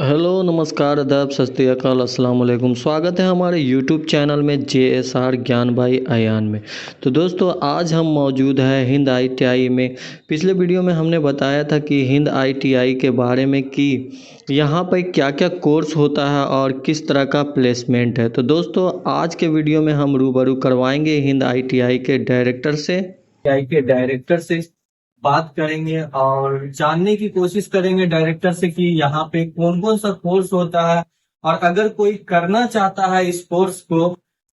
Hello नमस्कार आदाब सत श्री अकाल अस्सलाम वालेकुम। स्वागत है हमारे यूट्यूब चैनल में JSR ज्ञान भाई अयान में। तो दोस्तों आज हम मौजूद हैं हिंद ITI में। पिछले वीडियो में हमने बताया था कि हिंद ITI के बारे में कि यहाँ पर क्या क्या कोर्स होता है और किस तरह का प्लेसमेंट है। तो दोस्तों आज के वीडियो में हम रूबरू करवाएंगे हिंद ITI के डायरेक्टर से बात करेंगे और जानने की कोशिश करेंगे डायरेक्टर से कि यहाँ पे कौन कौन सा कोर्स होता है और अगर कोई करना चाहता है इस कोर्स को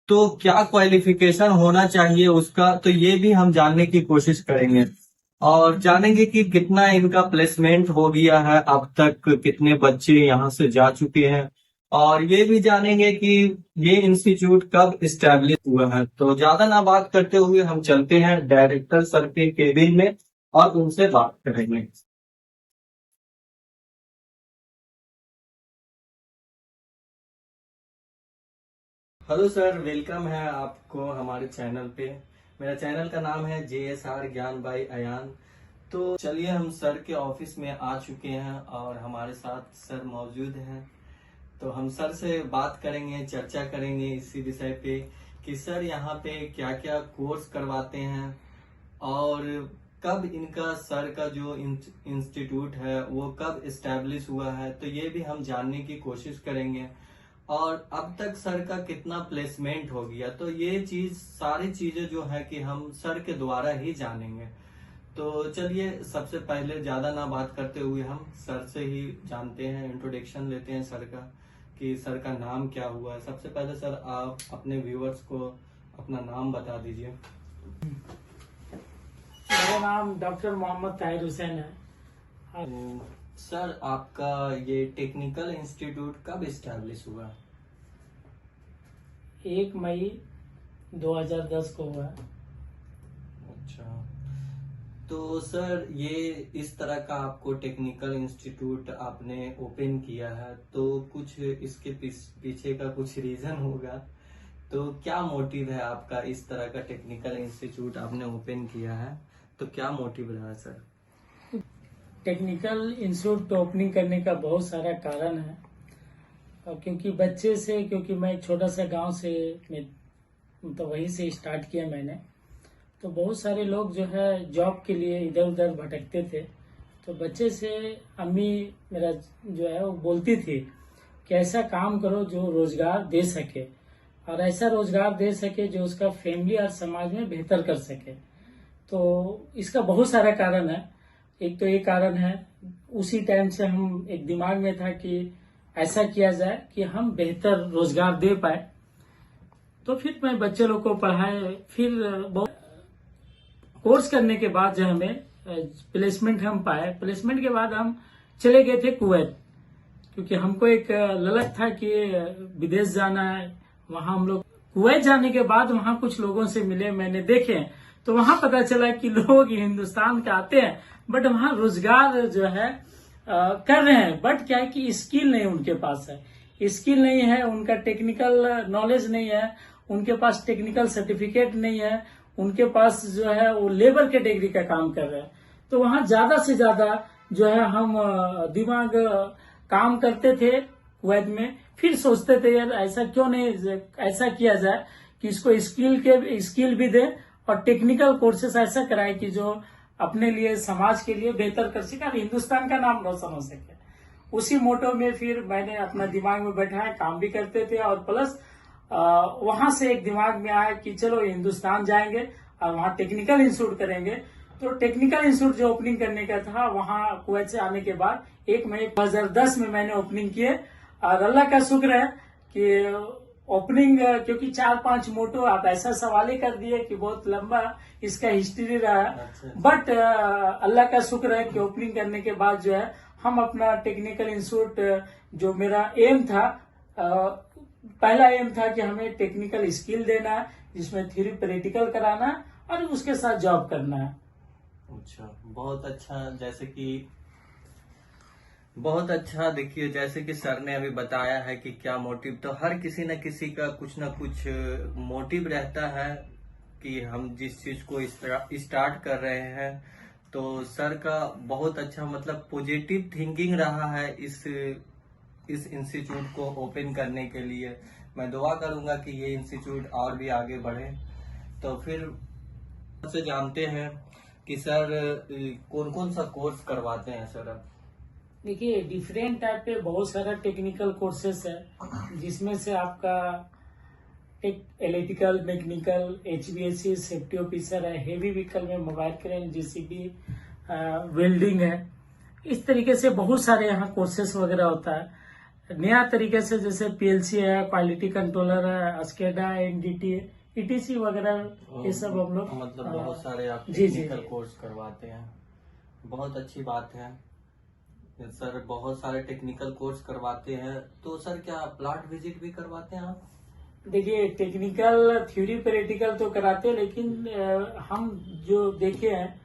तो क्या क्वालिफिकेशन होना चाहिए उसका, तो ये भी हम जानने की कोशिश करेंगे और जानेंगे कि कितना इनका प्लेसमेंट हो गया है, अब तक कितने बच्चे यहाँ से जा चुके हैं और ये भी जानेंगे कि ये इंस्टीट्यूट कब इस्टेब्लिश हुआ है। तो ज्यादा ना बात करते हुए हम चलते हैं डायरेक्टर सर के केबिन में और उनसे बात करेंगे। हेलो सर, वेलकम है आपको हमारे चैनल पे। मेरा चैनल का नाम है JSR ज्ञान बाई अयान। तो चलिए हम सर के ऑफिस में आ चुके हैं और हमारे साथ सर मौजूद हैं। तो हम सर से बात करेंगे, चर्चा करेंगे इसी विषय पे कि सर यहाँ पे क्या क्या कोर्स करवाते हैं और कब इनका सर का जो इंस्टीट्यूट है वो कब इस्टेब्लिश हुआ है, तो ये भी हम जानने की कोशिश करेंगे और अब तक सर का कितना प्लेसमेंट हो गया, तो ये सारी चीजें जो है कि हम सर के द्वारा ही जानेंगे। तो चलिए सबसे पहले ज्यादा ना बात करते हुए हम सर से ही जानते हैं, इंट्रोडक्शन लेते हैं सर का कि सर का नाम क्या हुआ है। सबसे पहले सर आप अपने व्यूअर्स को अपना नाम बता दीजिए। मेरा नाम डॉक्टर मोहम्मद ताहिर हुसैन है। सर आपका ये टेक्निकल इंस्टीट्यूट कब इस्टेब्लिश हुआ? 1 मई 2010 को हुआ। अच्छा, तो सर ये इस तरह का आपको टेक्निकल इंस्टीट्यूट आपने ओपन किया है तो कुछ इसके पीछे का कुछ रीजन होगा, तो क्या मोटिव है आपका इस तरह का टेक्निकल इंस्टीट्यूट आपने ओपन किया है, तो क्या मोटिव रहा सर? टेक्निकल इंस्टीट्यूट ओपनिंग करने का बहुत सारा कारण है और क्योंकि मैं एक छोटा सा गांव से तो वहीं से स्टार्ट किया मैंने। तो बहुत सारे लोग जो है जॉब के लिए इधर उधर भटकते थे। तो बच्चे से अम्मी मेरा जो है वो बोलती थी कि ऐसा काम करो जो रोजगार दे सके और ऐसा रोजगार दे सके जो उसका फैमिली और समाज में बेहतर कर सके। तो इसका बहुत सारा कारण है। एक तो ये कारण है, उसी टाइम से हम एक दिमाग में था कि ऐसा किया जाए कि हम बेहतर रोजगार दे पाए। तो फिर मैं बच्चे लोग को पढ़ाए। फिर बहुत कोर्स करने के बाद जो हमें प्लेसमेंट हम पाए। प्लेसमेंट के बाद हम चले गए थे कुवैत, क्योंकि हमको एक ललक था कि विदेश जाना है। वहां हम लोग कुवैत जाने के बाद वहां कुछ लोगों से मिले, मैंने देखे तो वहां पता चला कि लोग हिंदुस्तान के आते हैं बट वहां रोजगार जो है कर रहे हैं, बट क्या है कि स्किल नहीं उनके पास है। स्किल नहीं है, उनका टेक्निकल नॉलेज नहीं है, उनके पास टेक्निकल सर्टिफिकेट नहीं है, उनके पास जो है वो लेबर कैटेगरी का काम कर रहे हैं। तो वहां ज्यादा से ज्यादा जो है हम दिमाग काम करते थे कुवैत में। फिर सोचते थे यार ऐसा क्यों नहीं, ऐसा किया जाए कि इसको स्किल भी दे और टेक्निकल कोर्सेस ऐसा कराए कि जो अपने लिए समाज के लिए बेहतर कर सके और हिंदुस्तान का नाम रोशन हो सके। उसी मोटो में फिर मैंने अपना दिमाग में बैठाया, काम भी करते थे और प्लस वहां से एक दिमाग में आया कि चलो हिंदुस्तान जाएंगे और वहां टेक्निकल इंस्टीट्यूट करेंगे। तो टेक्निकल इंस्टीट्यूट जो ओपनिंग करने का था वहां कुवैत से आने के बाद 1 मई 2010 में मैंने ओपनिंग किए और अल्लाह का शुक्र है कि ओपनिंग, क्योंकि 4-5 मोटो आप ऐसा सवाल ही कर दिए कि बहुत लंबा इसका हिस्ट्री रहा है। बट अल्लाह का शुक्र है कि ओपनिंग करने के बाद जो है हम अपना टेक्निकल इंस्टीट्यूट, जो मेरा एम था, पहला एम था कि हमें टेक्निकल स्किल देना है जिसमें थ्योरी प्रैक्टिकल कराना है और उसके साथ जॉब करना है। अच्छा, बहुत अच्छा। देखिए जैसे कि सर ने अभी बताया है कि क्या मोटिव, तो हर किसी न किसी का कुछ न कुछ मोटिव रहता है कि हम जिस चीज को स्टार्ट कर रहे हैं। तो सर का बहुत अच्छा मतलब पॉजिटिव थिंकिंग रहा है इस इस इंस्टीट्यूट को ओपन करने के लिए। मैं दुआ करूंगा कि ये इंस्टीट्यूट और भी आगे बढ़े। तो फिर से जानते हैं कि सर कौन कौन सा कोर्स करवाते हैं सर आप? देखिए, डिफरेंट टाइप पे बहुत सारा टेक्निकल कोर्सेस है, जिसमें से आपका एक electrical, mechanical, HVAC, safety officer है, हेवी व्हीकल में मोबाइल क्रेन, JCB, वेल्डिंग है। इस तरीके से बहुत सारे यहाँ कोर्सेस वगैरह होता है। नया तरीके से जैसे PLC है, क्वालिटी कंट्रोलर है, स्केडा, NDT, ETC वगैरह, ये सब हम लोग मतलब बहुत सारे आप जी टेक्निकल कोर्स करवाते हैं। बहुत अच्छी बात है सर, बहुत सारे टेक्निकल कोर्स करवाते हैं। तो सर क्या प्लांट विजिट भी करवाते हैं आप? देखिए, टेक्निकल थ्योरी प्रैक्टिकल तो कराते हैं, लेकिन हम जो देखे हैं,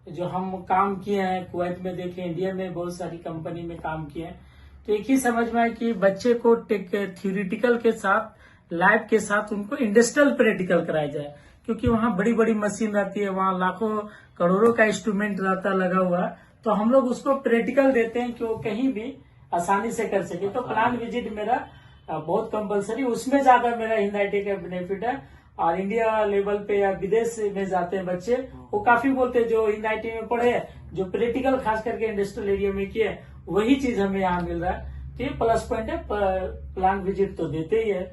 जो हम काम किए हैं कुवैत में, देखे, इंडिया में बहुत सारी कंपनी में काम किए हैं, तो एक ही समझ में आया कि बच्चे को थ्योरिटिकल के साथ, लैब के साथ उनको इंडस्ट्रियल प्रैक्टिकल कराया जाए, क्योंकि वहाँ बड़ी बड़ी मशीन रहती है, वहाँ लाखों करोड़ों का इंस्ट्रूमेंट रहता लगा हुआ, तो हम लोग उसको प्रैक्टिकल देते हैं कि वो कहीं भी आसानी से कर सके। तो प्लांट विजिट मेरा बहुत कंपलसरी, उसमें ज्यादा मेरा हिंदाइटी का बेनिफिट है। और इंडिया लेवल पे या विदेश में जाते हैं बच्चे, वो काफी बोलते हैं जो हिंदाइटी में पढ़े हैं, जो प्रैक्टिकल खास करके इंडस्ट्रियल एरिया में किए, वही चीज हमें यहाँ मिल रहा है। तो ये प्लस पॉइंट है। प्लांट विजिट तो देते ही है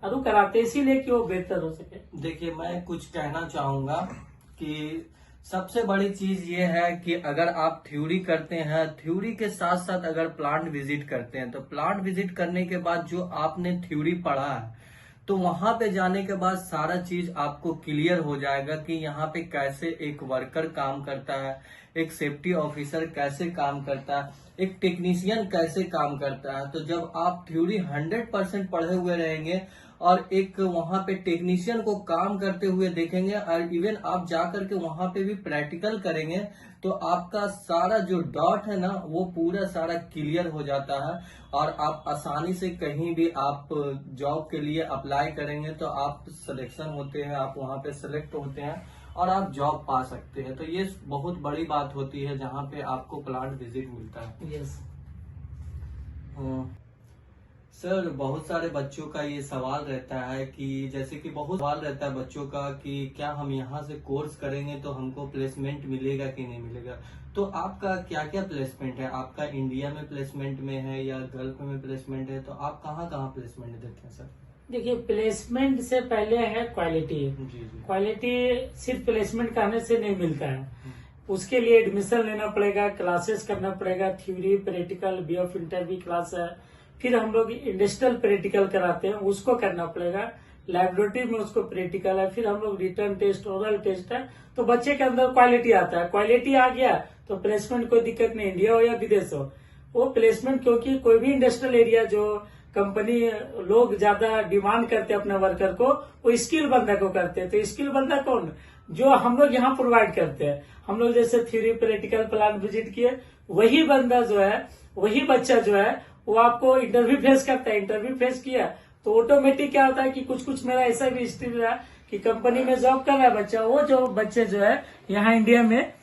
और वो कराते इसीलिए कि वो बेहतर हो सके। देखिए, मैं कुछ कहना चाहूंगा कि सबसे बड़ी चीज ये है कि अगर आप थ्योरी करते हैं, थ्योरी के साथ साथ अगर प्लांट विजिट करते हैं, तो प्लांट विजिट करने के बाद जो आपने थ्योरी पढ़ा है, तो वहां पे जाने के बाद सारा चीज आपको क्लियर हो जाएगा कि यहाँ पे कैसे एक वर्कर काम करता है, एक सेफ्टी ऑफिसर कैसे काम करता है, एक टेक्नीशियन कैसे काम करता है। तो जब आप थ्योरी 100% पढ़े हुए रहेंगे और एक वहां पे टेक्नीशियन को काम करते हुए देखेंगे, और इवन आप जाकर के वहां पे भी प्रैक्टिकल करेंगे, तो आपका सारा जो डाउट है ना, वो पूरा सारा क्लियर हो जाता है और आप आसानी से कहीं भी आप जॉब के लिए अप्लाई करेंगे तो आप सिलेक्शन होते हैं, आप वहां पे सिलेक्ट होते हैं और आप जॉब पा सकते हैं। तो ये बहुत बड़ी बात होती है जहाँ पे आपको प्लांट विजिट मिलता है। यस सर, बहुत सारे बच्चों का ये सवाल रहता है कि जैसे कि बहुत सवाल रहता है बच्चों का कि क्या हम यहाँ से कोर्स करेंगे तो हमको प्लेसमेंट मिलेगा कि नहीं मिलेगा। तो आपका क्या क्या प्लेसमेंट है? आपका इंडिया में प्लेसमेंट में है या गल्फ में प्लेसमेंट है? तो आप कहाँ कहाँ प्लेसमेंट देते हैं सर? देखिए, प्लेसमेंट से पहले है क्वालिटी। जी। क्वालिटी सिर्फ प्लेसमेंट करने से नहीं मिलता है, उसके लिए एडमिशन लेना पड़ेगा, क्लासेस करना पड़ेगा, थ्योरी प्रैक्टिकल, बी ऑफ इंटरव्यू क्लास है, फिर हम लोग इंडस्ट्रियल प्रैक्टिकल कराते हैं, उसको करना पड़ेगा, लैबोरेटरी में उसको प्रैक्टिकल है, फिर हम लोग रिटर्न टेस्ट, ओरल टेस्ट है, तो बच्चे के अंदर क्वालिटी आता है। क्वालिटी आ गया तो प्लेसमेंट कोई दिक्कत नहीं, इंडिया हो या विदेश हो। वो प्लेसमेंट, क्योंकि कोई भी इंडस्ट्रियल एरिया जो कंपनी लोग ज्यादा डिमांड करते हैं अपने वर्कर को, वो स्किल बंदा को करते हैं। तो स्किल बंदा कौन? जो हम लोग यहाँ प्रोवाइड करते हैं। हम लोग जैसे थ्योरी प्रैक्टिकल प्लांट विजिट किए, वही बंदा जो है, वही बच्चा जो है, वो आपको इंटरव्यू फेस करता है। इंटरव्यू फेस किया तो ऑटोमेटिक क्या होता है कि कुछ मेरा ऐसा भी हिस्ट्री रहा कि कंपनी में जॉब कर रहा है बच्चा, वो जो बच्चे जो है यहाँ इंडिया में,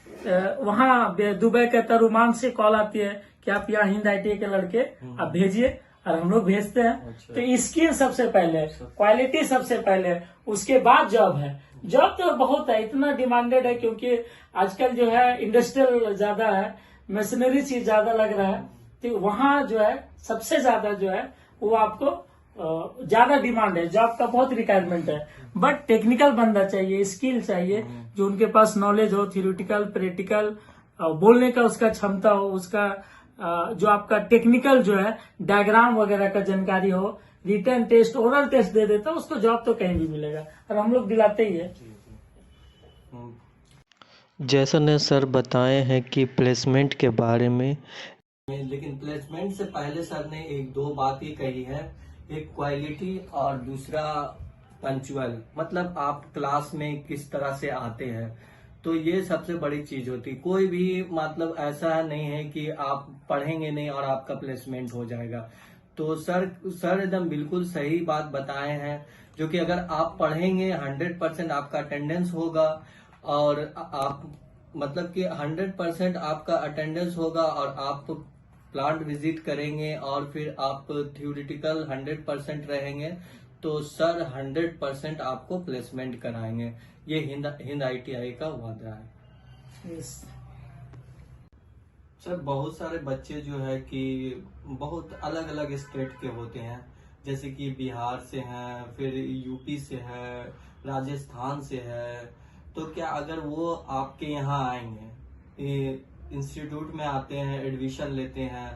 वहाँ दुबई के तरुमान से कॉल आती है कि आप यहाँ हिंद ITA के लड़के आप भेजिए, और हम लोग भेजते हैं। अच्छा। तो स्किल सबसे पहले, क्वालिटी सबसे पहले, उसके बाद जॉब है। जॉब तो बहुत है, इतना डिमांडेड है, क्योंकि आजकल जो है इंडस्ट्रियल ज्यादा है, मशीनरी चीज ज्यादा लग रहा है, तो वहाँ जो है सबसे ज्यादा जो है वो आपको ज्यादा डिमांड है, जॉब का बहुत रिक्वायरमेंट है। बट टेक्निकल बंदा चाहिए, स्किल चाहिए, जो उनके पास नॉलेज हो, थ्योरेटिकल प्रैक्टिकल, बोलने का उसका क्षमता हो, उसका जो आपका टेक्निकल जो है डायग्राम वगैरह का जानकारी हो, रिटर्न टेस्ट, ओरल टेस्ट दे देता, उसको जॉब तो कहीं भी मिलेगा, और हम लोग दिलाते ही है। जैसा ने सर बताए हैं कि प्लेसमेंट के बारे में, लेकिन प्लेसमेंट से पहले सर ने एक दो बात ही कही है, एक क्वालिटी और दूसरा पंचुअल, मतलब आप क्लास में किस तरह से आते हैं। तो ये सबसे बड़ी चीज होती। कोई भी मतलब ऐसा नहीं है कि आप पढ़ेंगे नहीं और आपका प्लेसमेंट हो जाएगा। तो सर एकदम बिल्कुल सही बात बताए हैं, जो कि अगर आप पढ़ेंगे 100% आपका अटेंडेंस होगा, और आप मतलब कि 100% आपका अटेंडेंस होगा और आप प्लांट विजिट करेंगे और फिर आप थ्योरेटिकल 100% रहेंगे तो सर 100% आपको प्लेसमेंट कराएंगे। ये हिंद ITI का वादा है। यस सर बहुत सारे बच्चे जो है कि बहुत अलग अलग स्टेट के होते हैं, जैसे कि बिहार से हैं, फिर यूपी से है, राजस्थान से है। तो क्या अगर वो आपके यहाँ आएंगे, इंस्टीट्यूट में आते हैं, एडमिशन लेते हैं,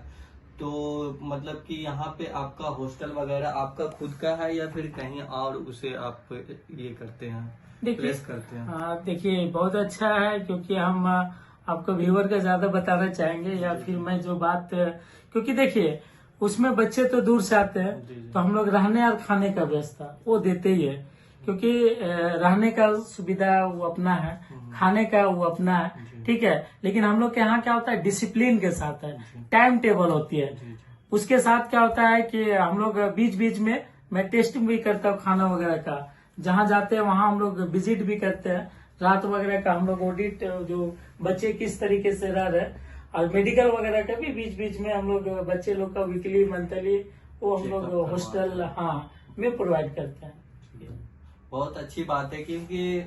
तो मतलब कि यहाँ पे आपका हॉस्टल वगैरह आपका खुद का है या फिर कहीं और उसे आप ये करते हैं, प्लेस करते हैं? हाँ देखिए, बहुत अच्छा है, क्योंकि हम आपको व्यूअर का ज्यादा बताना चाहेंगे, या फिर मैं जो बात, क्योंकि देखिए उसमें बच्चे तो दूर से आते हैं, तो हम लोग रहने और खाने का व्यवस्था वो देते ही है, क्योंकि रहने का सुविधा वो अपना है, खाने का वो अपना है, ठीक है। लेकिन हम लोग के यहाँ क्या होता है, डिसिप्लिन के साथ है, टाइम टेबल होती है। उसके साथ क्या होता है कि हम लोग बीच बीच में मैं टेस्टिंग भी करता हूँ खाना वगैरह का, जहाँ जाते हैं वहाँ हम लोग विजिट भी करते हैं, रात वगैरह का हम लोग ऑडिट, जो बच्चे किस तरीके से रह रहे, और मेडिकल वगैरह का भी बीच बीच में हम लोग बच्चे लोग का वीकली मंथली वो हम लोग हॉस्टल में प्रोवाइड करते हैं। बहुत अच्छी बात है, क्योंकि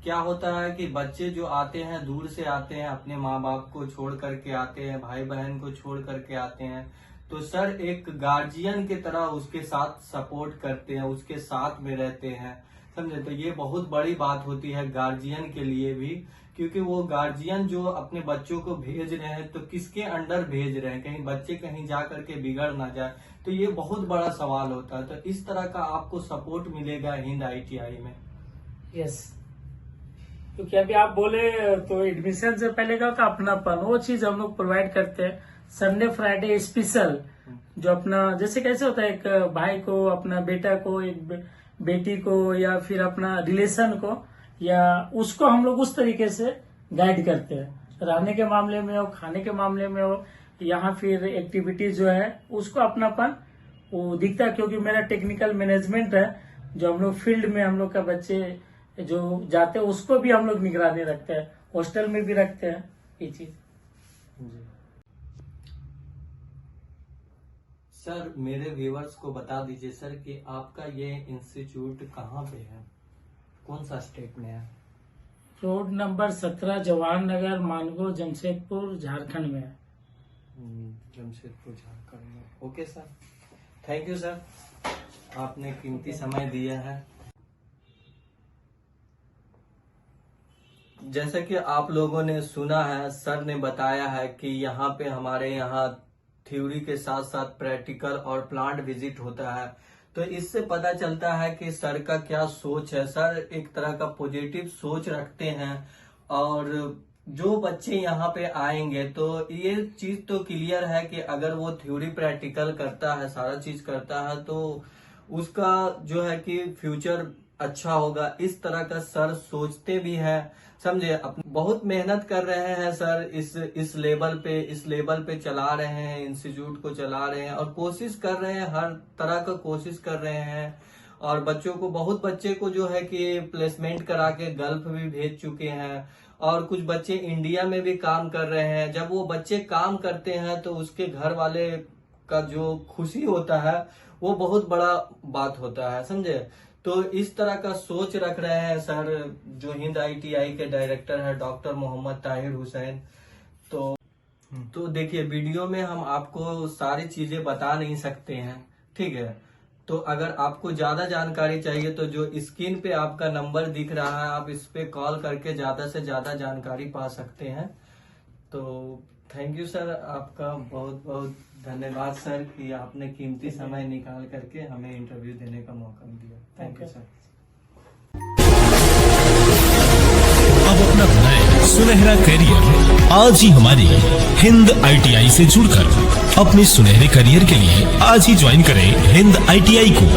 क्या होता है कि बच्चे जो आते हैं दूर से आते हैं, अपने माँ बाप को छोड़ करके आते हैं, भाई बहन को छोड़ करके आते हैं, तो सर एक गार्जियन की तरह उसके साथ सपोर्ट करते हैं, उसके साथ में रहते हैं, समझे। तो ये बहुत बड़ी बात होती है गार्जियन के लिए भी, क्योंकि वो गार्जियन जो अपने बच्चों को भेज रहे हैं तो किसके अंडर भेज रहे हैं, कहीं बच्चे कहीं जा करके बिगड़ ना जाए, तो ये बहुत बड़ा सवाल होता है। तो इस तरह का आपको सपोर्ट मिलेगा हिंद ITI में। यस, क्योंकि अभी आप बोले तो एडमिशन से पहले का होता अपनापन, वो चीज हम लोग प्रोवाइड करते हैं। संडे फ्राइडे स्पेशल, जो अपना जैसे कैसे होता है, एक भाई को अपना बेटा को, एक बेटी को, या फिर अपना रिलेशन को, या उसको हम लोग उस तरीके से गाइड करते हैं, रहने के मामले में हो, खाने के मामले में हो, यहाँ फिर एक्टिविटीज जो है उसको अपनापन वो दिखता है। क्योंकि मेरा टेक्निकल मैनेजमेंट है, जो हम लोग फील्ड में हम लोग का बच्चे जो जाते हैं उसको भी हम लोग निगरानी रखते हैं, हॉस्टल में भी रखते हैं ये चीज। सर मेरे व्यूअर्स को बता दीजिए सर कि आपका ये इंस्टीट्यूट कहाँ पे है, कौन सा स्टेट में है? रोड नंबर 17 जवाहर नगर, मानगो, जमशेदपुर, झारखंड में है। जमशेदपुर, झारखंड में। Okay sir, thank you sir, आपने कीमती समय दिया है। जैसा कि आप लोगों ने सुना है, सर ने बताया है कि यहाँ पे हमारे यहाँ थ्योरी के साथ साथ प्रैक्टिकल और प्लांट विजिट होता है। तो इससे पता चलता है कि सर का क्या सोच है। सर एक तरह का पॉजिटिव सोच रखते हैं, और जो बच्चे यहाँ पे आएंगे तो ये चीज तो क्लियर है कि अगर वो थ्योरी प्रैक्टिकल करता है, सारा चीज करता है, तो उसका जो है कि फ्यूचर अच्छा होगा। इस तरह का सर सोचते भी हैं, समझे। बहुत मेहनत कर रहे हैं सर, इस लेवल पे चला रहे हैं, इंस्टीट्यूट को चला रहे हैं, और कोशिश कर रहे हैं, हर तरह का कोशिश कर रहे हैं। और बच्चों को, बहुत बच्चे को जो है कि प्लेसमेंट करा के गल्फ भी भेज चुके हैं, और कुछ बच्चे इंडिया में भी काम कर रहे हैं। जब वो बच्चे काम करते हैं तो उसके घर वाले का जो खुशी होता है वो बहुत बड़ा बात होता है, समझे। तो इस तरह का सोच रख रहे हैं सर, जो हिंद ITI के डायरेक्टर है डॉक्टर मोहम्मद ताहिर हुसैन। तो देखिए, वीडियो में हम आपको सारी चीजें बता नहीं सकते हैं, ठीक है। तो अगर आपको ज्यादा जानकारी चाहिए तो जो स्क्रीन पे आपका नंबर दिख रहा है, आप इस पे कॉल करके ज्यादा से ज्यादा जानकारी पा सकते हैं। तो थैंक यू सर, आपका बहुत बहुत धन्यवाद सर कि आपने कीमती समय निकाल करके हमें इंटरव्यू देने का मौका दिया। Thank you sir. अब अपना नया सुनहरा करियर आज ही हमारी हिंद ITI से जुड़कर अपने सुनहरे करियर के लिए आज ही ज्वाइन करें हिंद ITI को।